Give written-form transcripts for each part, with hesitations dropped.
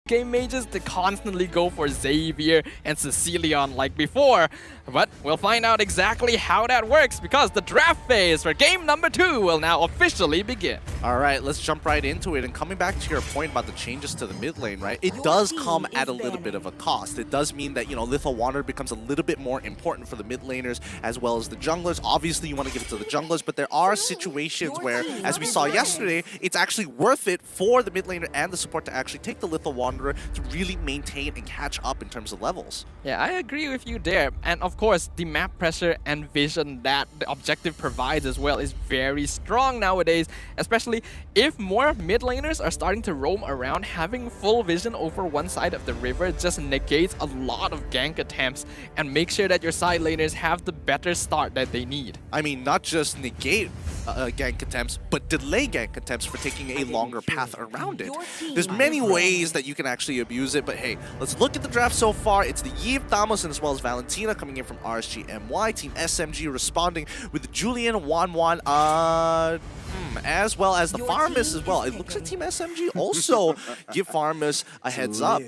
game mages to constantly go for Xavier and Cecilion like before. But we'll find out exactly how that works because the draft phase for game number 2 will now officially begin. All right, let's jump right into it. And coming back to your point about the changes to the mid lane, right? It does come at a little bit of a cost. It does mean that, you know, Lethal Wanderer becomes a little bit more important for the mid laners as well as the junglers. Obviously, you want to give it to the junglers, but there are situations where, as we saw yesterday, it's actually worth it for the mid laner and the support to actually take the Lethal Wanderer to really maintain and catch up in terms of levels. Yeah, I agree with you there. And of course, the map pressure and vision that the objective provides as well is very strong nowadays, especially if more mid laners are starting to roam around. Having full vision over one side of the river just negates a lot of gank attempts and make sure that your side laners have the better start that they need. I mean, not just negate gank attempts, but delay gank attempts for taking a longer path around it. There's many ways that you can actually abuse it, but hey, let's look at the draft so far. It's the Yves, Thamos, and as well as Valentina coming in from RSG MY. Team SMG responding with Julian, Wan, as well as the Farmus as well. It looks like Team SMG also give Farmus a heads up.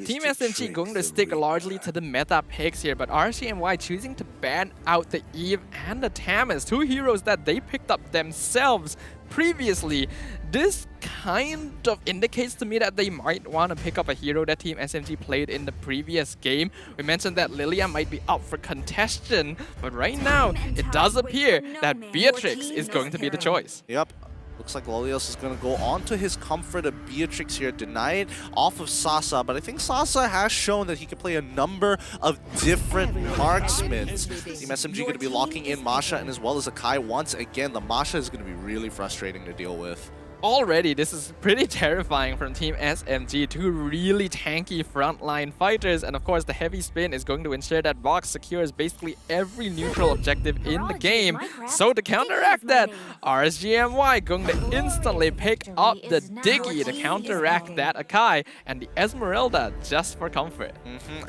Team SMG going to stick largely to the meta picks here, but RSGMY choosing to ban out the Eve and the Tamas, 2 heroes that they picked up themselves previously. This kind of indicates to me that they might want to pick up a hero that Team SMG played in the previous game. We mentioned that Lilia might be up for contention, but right now it does appear that Beatrix is going to be the choice. Yep. Looks like Lolios is going to go on to his comfort of Beatrix here, deny it off of Sasa, but I think Sasa has shown that he can play a number of different marksmen. Team SMG going to be locking in Masha and as well as Akai once again. The Masha is going to be really frustrating to deal with. Already, this is pretty terrifying from Team SMG. 2 really tanky frontline fighters, and of course the heavy spin is going to ensure that Vox secures basically every neutral objective in the game. So to counteract that, RSGMY going to instantly pick up the Diggy to counteract that Akai, and the Esmeralda just for comfort.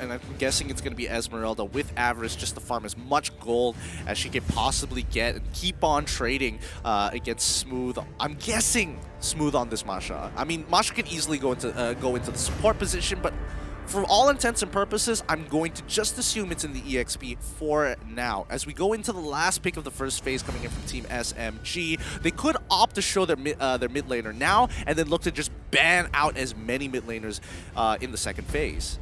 And I'm guessing it's going to be Esmeralda with Avarice just to farm as much gold as she can possibly get and keep on trading against Smooth. I'm guessing Smooth on this Masha. I mean, Masha can easily go into the support position, but for all intents and purposes, I'm going to just assume it's in the EXP for now. As we go into the last pick of the first phase coming in from Team SMG, they could opt to show their mid laner now and then look to just ban out as many mid laners in the second phase.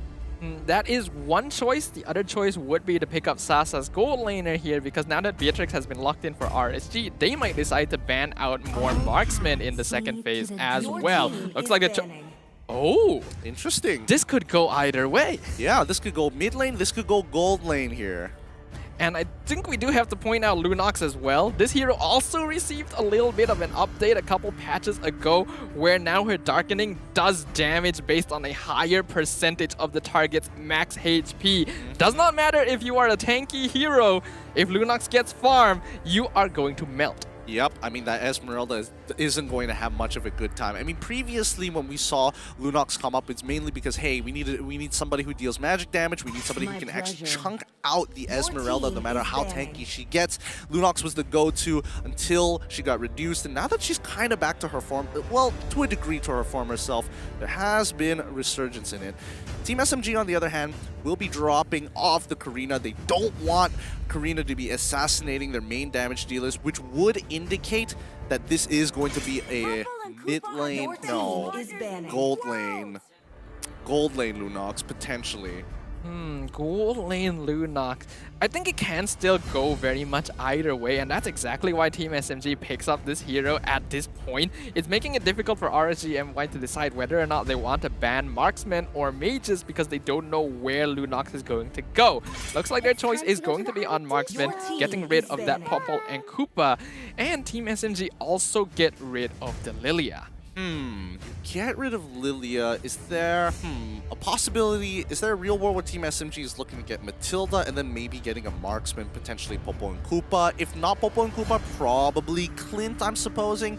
That is one choice. The other choice would be to pick up Sasa's gold laner here, because now that Beatrix has been locked in for RSG, they might decide to ban out more marksmen in the second phase as well. Looks like oh, interesting. This could go either way. Yeah, this could go mid lane, this could go gold lane here. And I think we do have to point out Lunox as well. This hero also received a little bit of an update a couple patches ago, where now her darkening does damage based on a higher percentage of the target's max HP. Does not matter if you are a tanky hero, if Lunox gets farm, you are going to melt. Yep, I mean, that Esmeralda isn't going to have much of a good time. I mean, previously when we saw Lunox come up, it's mainly because, hey, we need somebody who deals magic damage. We need somebody who can actually chunk out the Esmeralda no matter how tanky she gets. Lunox was the go-to until she got reduced, and now that she's kind of back to her form, well, to a degree to her former self, there has been a resurgence in it. Team SMG, on the other hand, will be dropping off the Karina. They don't want Karina to be assassinating their main damage dealers, which would indicate that this is going to be a mid lane, no, gold lane Lunox, potentially. Gold lane Lunox. I think it can still go very much either way, and that's exactly why Team SMG picks up this hero at this point. It's making it difficult for RSGMY to decide whether or not they want to ban marksmen or mages, because they don't know where Lunox is going to go. Looks like their choice is going to be on marksmen, getting rid of that Popol and Koopa, and Team SMG also get rid of the Lilia. Get rid of Lilia. Is there a possibility? Is there a real world where Team SMG is looking to get Matilda and then maybe getting a marksman, potentially Popo and Koopa? If not Popo and Koopa, probably Clint, I'm supposing.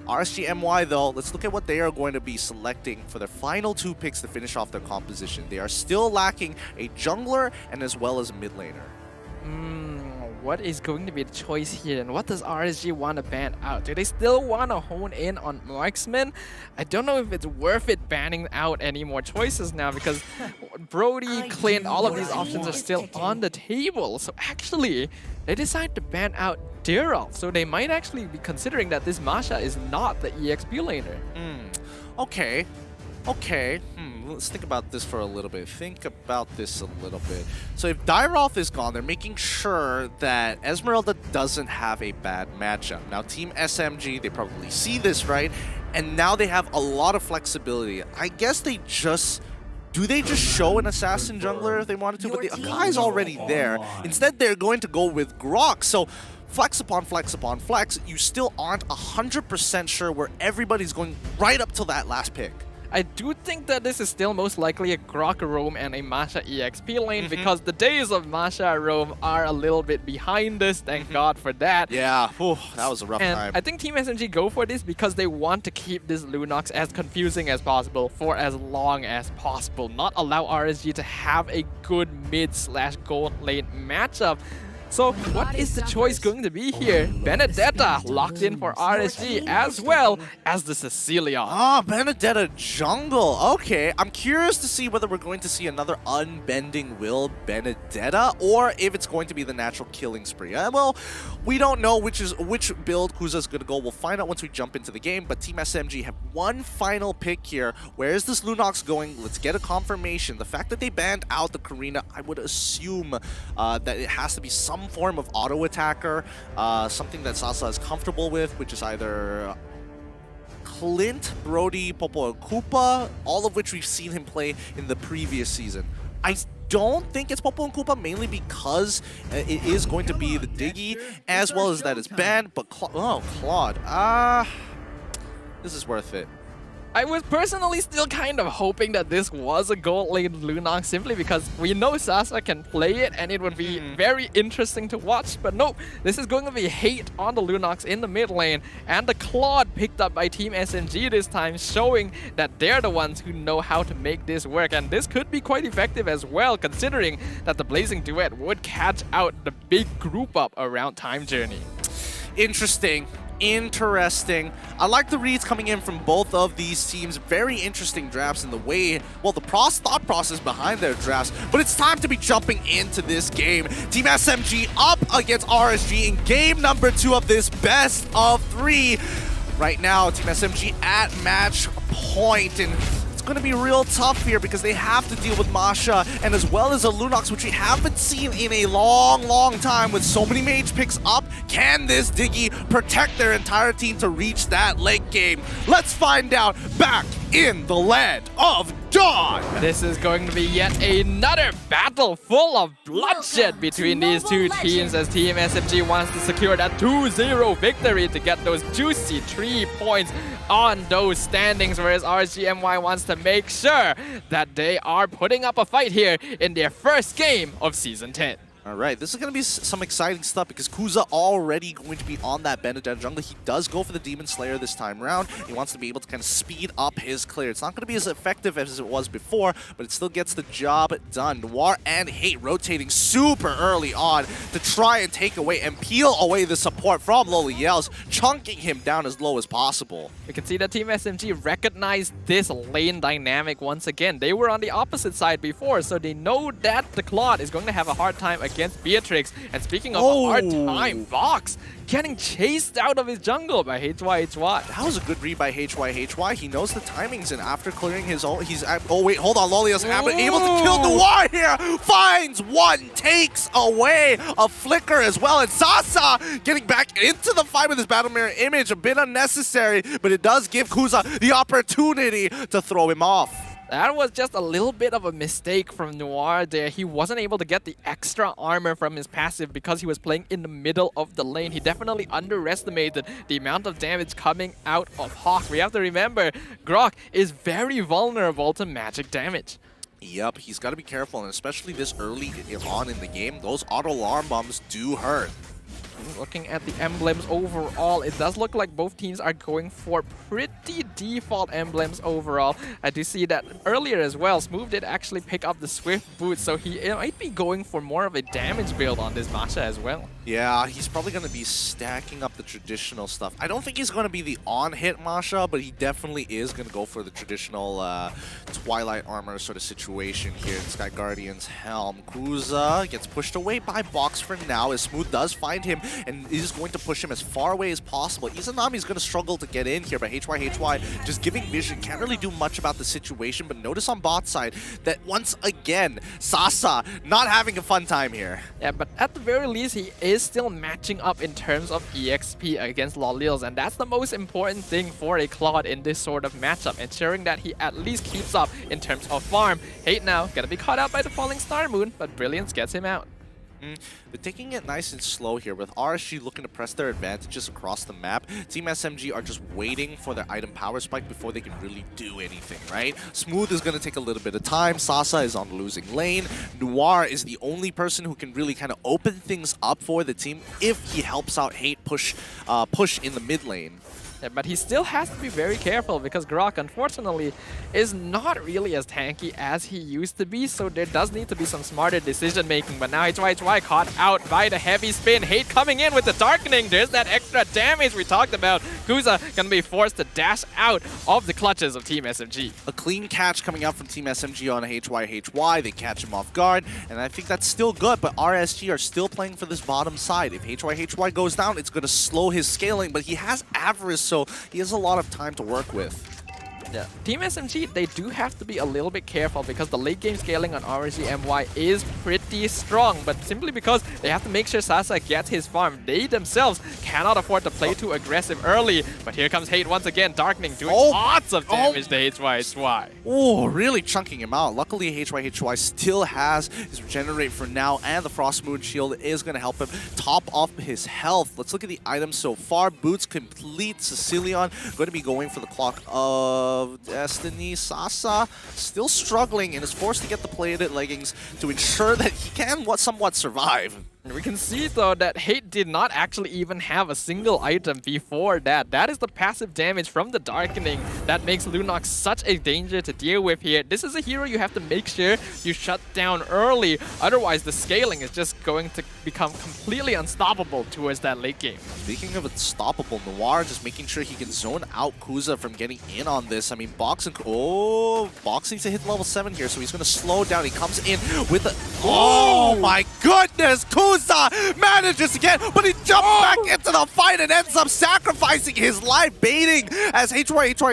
RSGMY though, let's look at what they are going to be selecting for their final 2 picks to finish off their composition. They are still lacking a jungler and as well as a mid laner. what is going to be the choice here, and what does RSG want to ban out? Do they still want to hone in on marksman? I don't know if it's worth it banning out any more choices now, because Brody, Clint, all of these options are still on the table. So actually, they decide to ban out Daryl. So they might actually be considering that this Masha is not the EXP laner. Okay. Okay. Let's think about this for a little bit. So if Dyroth is gone, they're making sure that Esmeralda doesn't have a bad matchup. Now, Team SMG, they probably see this, right? And now they have a lot of flexibility. I guess they just... Do they just show an assassin jungler if they wanted to? But the Akai's already there. Instead, they're going to go with Grok. So flex upon flex upon flex. You still aren't 100% sure where everybody's going right up till that last pick. I do think that this is still most likely a Grok roam and a Masha EXP lane, because the days of Masha roam are a little bit behind us. Thank God for that. Yeah, that was a rough time. I think Team SMG go for this because they want to keep this Lunox as confusing as possible for as long as possible. Not allow RSG to have a good mid/gold lane matchup. So what is the choice going to be here? Benedetta locked in for RSG as well as the Cecilia. Ah, Benedetta jungle. Okay, I'm curious to see whether we're going to see another unbending will Benedetta, or if it's going to be the natural killing spree. Well, we don't know which build Kuza's going to go. We'll find out once we jump into the game, but Team SMG have one final pick here. Where is this Lunox going? Let's get a confirmation. The fact that they banned out the Karina, I would assume that it has to be some form of auto attacker, something that Sasa is comfortable with, which is either Clint, Brody, Popo, and Koopa, all of which we've seen him play in the previous season. I don't think it's Popo and Koopa, mainly because it is going to be the Diggy, as well as that is banned, but Claude. This is worth it. I was personally still kind of hoping that this was a gold lane Lunox, simply because we know Sasa can play it and it would be very interesting to watch. But nope, this is going to be hate on the Lunox in the mid lane, and the Claude picked up by Team SMG this time, showing that they're the ones who know how to make this work. And this could be quite effective as well, considering that the Blazing Duet would catch out the big group up around Time Journey. Interesting. I like the reads coming in from both of these teams. Very interesting drafts in the way, well, the thought process behind their drafts. But it's time to be jumping into this game. Team SMG up against RSG in game number 2 of this best of 3. Right now, Team SMG at match point, and it's going to be real tough here because they have to deal with Masha and as well as a Lunox, which we haven't seen in a long time with so many mage picks up. Can this Diggy protect their entire team to reach that late game? Let's find out back in the land of Dawn. This is going to be yet another battle full of bloodshed between these two teams, as Team SMG wants to secure that 2-0 victory to get those juicy 3 points on those standings, whereas RSGMY wants to make sure that they are putting up a fight here in their first game of Season 10. All right, this is going to be some exciting stuff because Kuza already going to be on that Benedetta jungle. He does go for the Demon Slayer this time around. He wants to be able to kind of speed up his clear. It's not going to be as effective as it was before, but it still gets the job done. Noir and Hate rotating super early on to try and take away and peel away the support from Loli Yells, chunking him down as low as possible. We can see that Team SMG recognized this lane dynamic once again. They were on the opposite side before, so they know that the Claude is going to have a hard time against Beatrix. And speaking of a hard time, Vox getting chased out of his jungle by HYHY. That was a good read by HYHY. He knows the timings, and after clearing his own, he's oh wait, hold on, Lolia's able to kill Noir here. Finds one, takes away a flicker as well, and Sasa getting back into the fight with his battle mirror image. A bit unnecessary, but it does give Kuza the opportunity to throw him off. That was just a little bit of a mistake from Noir there. He wasn't able to get the extra armor from his passive because he was playing in the middle of the lane. He definitely underestimated the amount of damage coming out of Hawk. We have to remember, Grok is very vulnerable to magic damage. Yep, he's got to be careful, and especially this early on in the game, those auto alarm bombs do hurt. Looking at the emblems overall, it does look like both teams are going for pretty default emblems overall. I do see that earlier as well, Smooth did actually pick up the Swift Boot, so he might be going for more of a damage build on this Masha as well. Yeah, he's probably going to be stacking up the traditional stuff. I don't think he's going to be the on-hit Masha, but he definitely is going to go for the traditional Twilight Armor sort of situation here. Sky Guardian's Helm. Kuza gets pushed away by Box for now, as Smooth does find him and is going to push him as far away as possible. Izanami's going to struggle to get in here, but HY just giving vision. Can't really do much about the situation, but notice on bot side that once again, Sasa not having a fun time here. Yeah, but at the very least, he is still matching up in terms of EXP against Lolils, and that's the most important thing for a Claude in this sort of matchup, ensuring that he at least keeps up in terms of farm. Hate now gonna be caught out by the falling Star Moon, but Brilliance gets him out. They're taking it nice and slow here with RSG looking to press their advantages across the map. Team SMG are just waiting for their item power spike before they can really do anything, right? Smooth is going to take a little bit of time. Sasa is on the losing lane. Noir is the only person who can really kind of open things up for the team if he helps out Hate push in the mid lane. Yeah, but he still has to be very careful because Grok, unfortunately, is not really as tanky as he used to be, so there does need to be some smarter decision making. But now HY caught out by the heavy spin. Hate coming in with the Darkening. There's that extra damage we talked about. Kuza gonna be forced to dash out of the clutches of Team SMG. A clean catch coming out from Team SMG on HY. They catch him off guard, and I think that's still good, but RSG are still playing for this bottom side. If HY goes down, it's going to slow his scaling, but he has Avarice, so he has a lot of time to work with. Yeah. Team SMG, they do have to be a little bit careful because the late game scaling on RSG MY is pretty strong, but simply because they have to make sure Sasa gets his farm. They themselves cannot afford to play too aggressive early, but here comes Hate once again, Darkening doing lots of damage to HY. Oh, really chunking him out. Luckily, HY still has his Regenerate for now, and the Frost Moon Shield is going to help him top off his health. Let's look at the items so far. Boots complete. Sicilian going to be going for the Clock of Destiny. Sasa still struggling and is forced to get the plated leggings to ensure that he can somewhat survive. We can see, though, that Hate did not actually even have a single item before that. That is the passive damage from the Darkening that makes Lunox such a danger to deal with here. This is a hero you have to make sure you shut down early. Otherwise, the scaling is just going to become completely unstoppable towards that late game. Speaking of unstoppable, Noir just making sure he can zone out Kuza from getting in on this. I mean, Box needs to hit level 7 here, so he's going to slow down. He comes in with a... Oh my goodness! Kuza manages to get, but he jumps back into the fight and ends up sacrificing his life, baiting as HY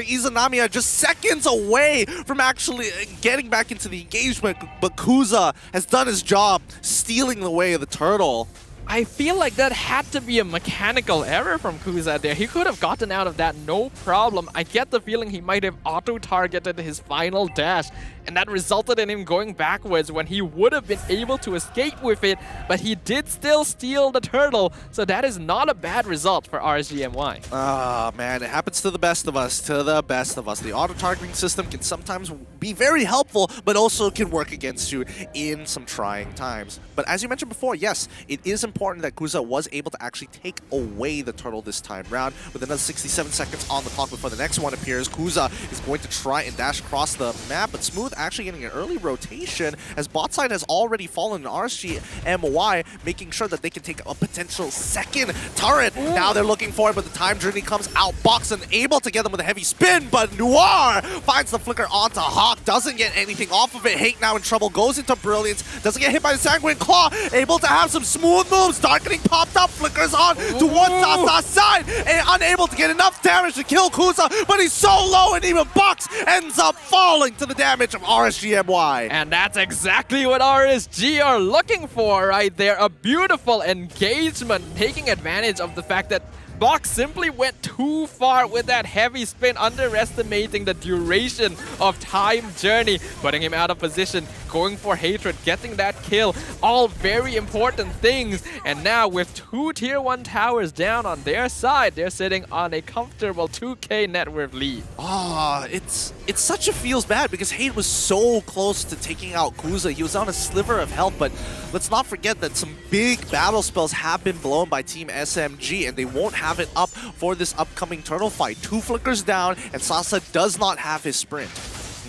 Izanami are just seconds away from actually getting back into the engagement. But Kuza has done his job, stealing the way of the turtle. I feel like that had to be a mechanical error from Kuza there. He could have gotten out of that no problem. I get the feeling he might have auto-targeted his final dash, and that resulted in him going backwards when he would have been able to escape with it, but he did still steal the turtle, so that is not a bad result for RSGMY. Ah, man, it happens to the best of us, The auto-targeting system can sometimes be very helpful, but also can work against you in some trying times. But as you mentioned before, yes, it is important that Kuza was able to actually take away the turtle this time round. With another 67 seconds on the clock before the next one appears, Kuza is going to try and dash across the map, but Smooth actually getting an early rotation as bot side has already fallen. RSG MY making sure that they can take a potential second turret. Ooh. Now they're looking for it, but the time journey comes out. Box able to get them with a heavy spin, but Noir finds the flicker onto Hawk, doesn't get anything off of it. Hate now in trouble, goes into Brilliance, doesn't get hit by the Sanguine Claw, able to have some smooth moves. Darkening popped up, flickers on towards Sasa's side, and unable to get enough damage to kill Kuza, but he's so low, and even Box ends up falling to the damage of RSGMY. And that's exactly what RSG are looking for right there. A beautiful engagement, taking advantage of the fact that Box simply went too far with that heavy spin, underestimating the duration of time journey, putting him out of position, going for Hatred, getting that kill. All very important things. And now with 2 tier 1 towers down on their side, they're sitting on a comfortable 2k net worth lead. It's such a feels bad because Hate was so close to taking out Kuza. He was on a sliver of health, but let's not forget that some big battle spells have been blown by Team SMG, and they won't have it up for this upcoming turtle fight. 2 flickers down, and Sasa does not have his sprint.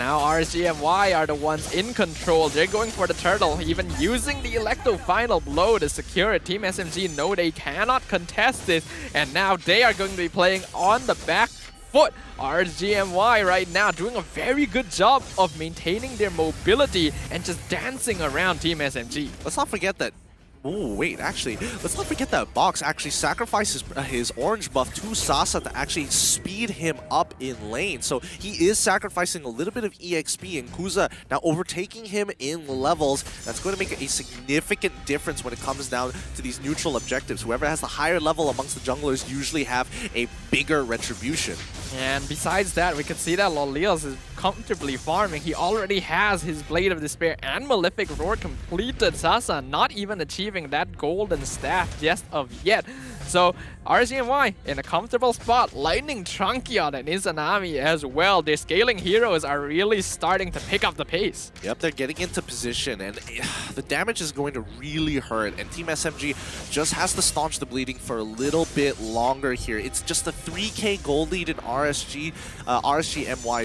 Now RSGMY are the ones in control. They're going for the turtle, even using the Electo final blow to secure it. Team SMG know they cannot contest this, and now they are going to be playing on the back foot. RSGMY right now doing a very good job of maintaining their mobility and just dancing around Team SMG. Let's not forget that. Oh, wait, actually, let's not forget that Box actually sacrifices his orange buff to Sasa to actually speed him up in lane. So he is sacrificing a little bit of EXP, and Kuza now overtaking him in levels. That's going to make a significant difference when it comes down to these neutral objectives. Whoever has the higher level amongst the junglers usually have a bigger retribution. And besides that, we can see that Lolios is comfortably farming. He already has his Blade of Despair and Malefic Roar completed. Sasa not even achieving that golden staff just of yet. So RSGMY in a comfortable spot. Lightning Trunkion and Izanami as well. Their scaling heroes are really starting to pick up the pace. Yep, they're getting into position, and the damage is going to really hurt. And Team SMG just has to staunch the bleeding for a little bit longer here. It's just a 3k gold lead in RSGMY's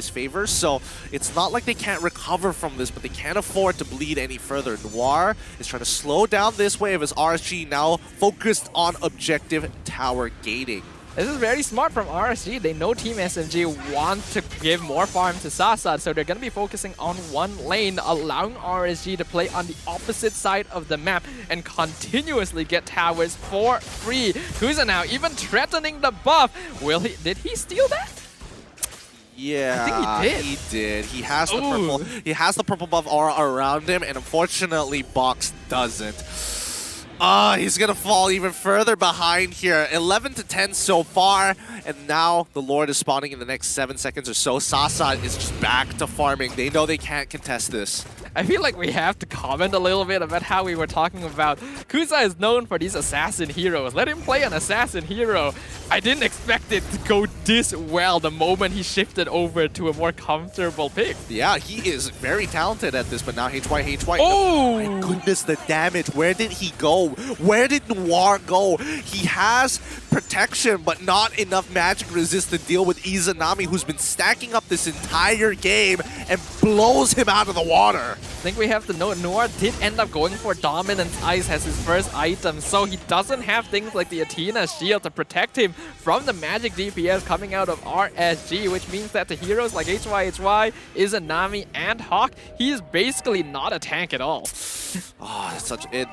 favor, so it's not like they can't recover from this, but they can't afford to bleed any further. Noir is trying to slow down this wave as RSG now focused on objective tower gating. This is very smart from RSG. They know Team SMG want to give more farm to Sasa, so they're going to be focusing on one lane, allowing RSG to play on the opposite side of the map and continuously get towers for free. Kuza now even threatening the buff. Did he steal that? Yeah, I think he did. He has the purple. He has the purple buff aura around him, and unfortunately, Box doesn't. He's gonna fall even further behind here. 11 to 10 so far, and now the Lord is spawning in the next 7 seconds or so. Sasa is just back to farming. They know they can't contest this. I feel like we have to comment a little bit about how we were talking about Kuza is known for these assassin heroes. Let him play an assassin hero. I didn't expect it to go this well the moment he shifted over to a more comfortable pick. Yeah, he is very talented at this, but now HY. Oh! My goodness, the damage. Where did he go? Where did Noir go? He has protection, but not enough magic resist to deal with Izanami, who's been stacking up this entire game and blows him out of the water. I think we have to note Noir did end up going for Dominance Ice as his first item, so he doesn't have things like the Athena shield to protect him from the magic DPS coming out of RSG, which means that the heroes like HY, Izanami, and Hawk, he is basically not a tank at all.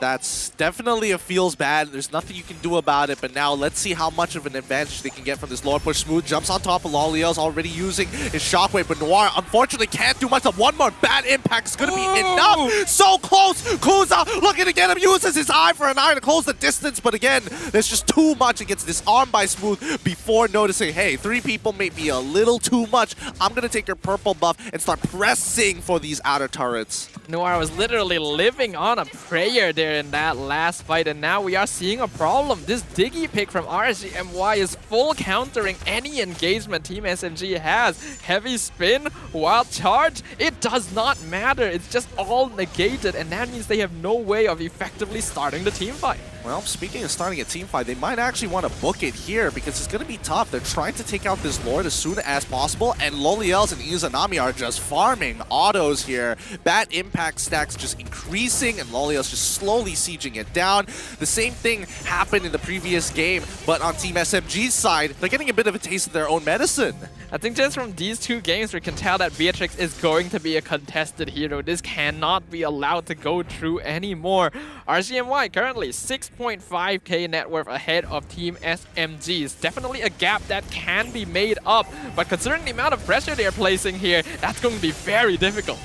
That's definitely a feels bad. There's nothing you can do about it, but now let's see how much of an advantage they can get from this Lord push. Smooth jumps on top of Lolios, already using his shockwave, but Noir unfortunately can't do much. One more bad impact is going to be enough. So close. Kuza looking to get him, uses his eye for an eye to close the distance, but again, there's just too much. It gets disarmed by Smooth before noticing, hey, 3 people may be a little too much. I'm going to take your purple buff and start pressing for these outer turrets. Noir was literally living on a prayer there in that last fight, and now we are seeing a problem. This Diggy pick from RSGMY is full countering any engagement Team SMG has. Heavy spin, wild charge, it does not matter. It's just all negated, and that means they have no way of effectively starting the team fight. Well, speaking of starting a team fight, they might actually want to book it here because it's going to be tough. They're trying to take out this Lord as soon as possible, and Loliels and Izanami are just farming autos here. Bad impact stacks just increasing, and Loliels just slowly sieging it down. The same thing happened in the previous game, but on Team SMG's side, they're getting a bit of a taste of their own medicine. I think just from these 2 games, we can tell that Beatrix is going to be a contested hero. This cannot be allowed to go through anymore. RSGMY currently 6.5k net worth ahead of Team SMG. It's definitely a gap that can be made up, but considering the amount of pressure they're placing here, that's going to be very difficult.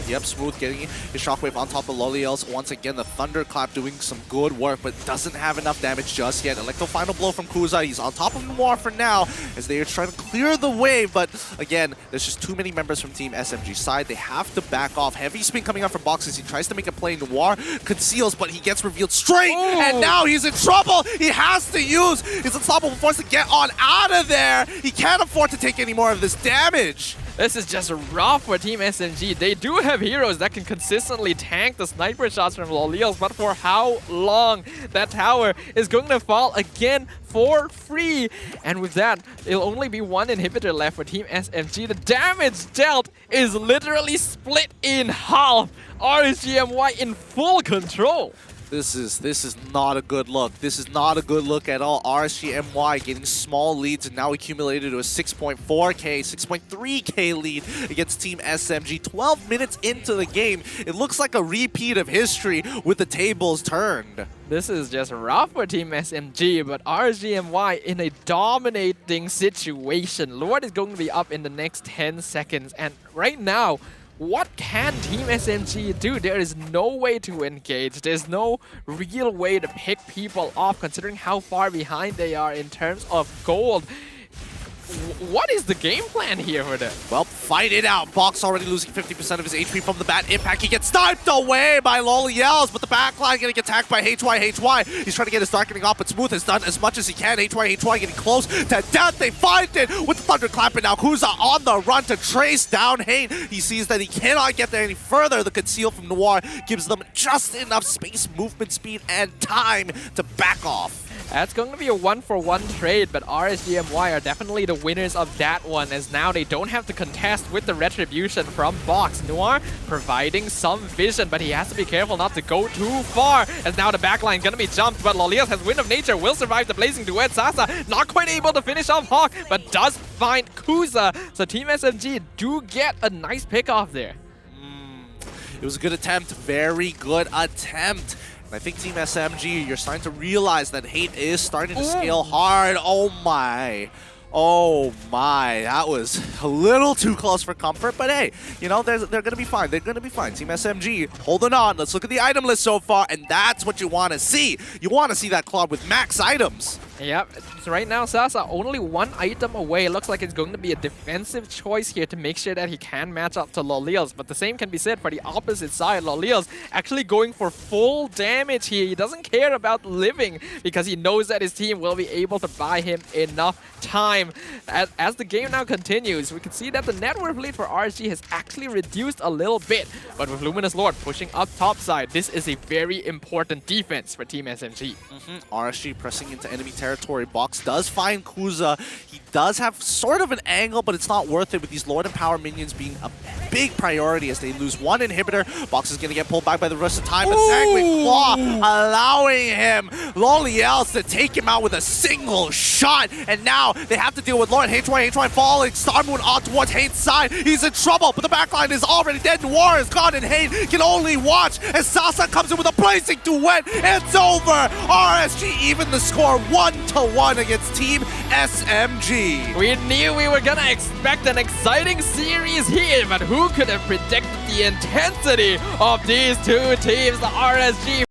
Yep, Smooth getting his shockwave on top of Loliels. Once again, the Thunderclap doing some good work, but doesn't have enough damage just yet. Electro final blow from Kuza. He's on top of Noir for now as they are trying to clear the wave, but again, there's just too many members from Team SMG side. They have to back off. Heavy spin coming out from Boxes. He tries to make a play. Noir conceals, but he gets revealed straight, and now he's in trouble. He has to use his unstoppable force to get on out of there. He can't afford to take any more of this damage. This is just rough for Team SMG. They do have heroes that can consistently tank the sniper shots from Lolios, but for how long? That tower is going to fall again for free. And with that, it'll only be one inhibitor left for Team SMG. The damage dealt is literally split in half. RSGMY in full control. This is not a good look. This is not a good look at all. RSGMY getting small leads and now accumulated to a 6.4k, 6.3k lead against Team SMG. 12 minutes into the game, it looks like a repeat of history with the tables turned. This is just rough for Team SMG, but RSGMY in a dominating situation. Lord is going to be up in the next 10 seconds, and right now, what can Team SMG do? There is no way to engage. There's no real way to pick people off considering how far behind they are in terms of gold. What is the game plan here for them? Well, fight it out. Box already losing 50% of his HP from the bat impact. He gets sniped away by Loliels, but the backline getting attacked by HY. He's trying to get his darkening off, but Smooth has done as much as he can. HY getting close to death. They find it with the Thunderclap, and now Kuza on the run to trace down Hane. He sees that he cannot get there any further. The conceal from Noir gives them just enough space, movement speed, and time to back off. That's going to be a 1-for-1 trade, but RSGMY are definitely the winners of that one, as now they don't have to contest with the retribution from Box. Noir providing some vision, but he has to be careful not to go too far, as now the backline going to be jumped, but Lolios has Wind of Nature, will survive the Blazing Duet. Sasa not quite able to finish off Hawk, but does find Kuza, so Team SMG do get a nice pick off there. It was a good attempt, very good attempt. And I think Team SMG, you're starting to realize that hate is starting to scale hard. Oh my. Oh my. That was a little too close for comfort. But hey, you know, they're going to be fine. They're going to be fine. Team SMG holding on. Let's look at the item list so far. And that's what you want to see. You want to see that club with max items. Yep, so right now Sasa only one item away. It looks like it's going to be a defensive choice here to make sure that he can match up to Loliels. But the same can be said for the opposite side. Loliels actually going for full damage here. He doesn't care about living because he knows that his team will be able to buy him enough time. As the game now continues, we can see that the net worth lead for RSG has actually reduced a little bit. But with Luminous Lord pushing up top side, this is a very important defense for Team SMG. RSG pressing into enemy territory. Box does find Kuza. He does have sort of an angle, but it's not worth it with these Lord and Power minions being a big priority as they lose one inhibitor. Box is going to get pulled back by the rest of the time, but Sanguine Claw allowing him, Loliels, to take him out with a single shot. And now they have to deal with Lord. HY falling. Star Moon on towards Hane's side. He's in trouble, but the backline is already dead. Noir is gone, and Hane can only watch as Sasa comes in with a Blazing Duet. It's over. RSG even the score 1-1 against Team SMG. We knew we were gonna expect an exciting series here, but who could have predicted the intensity of these two teams? The RSG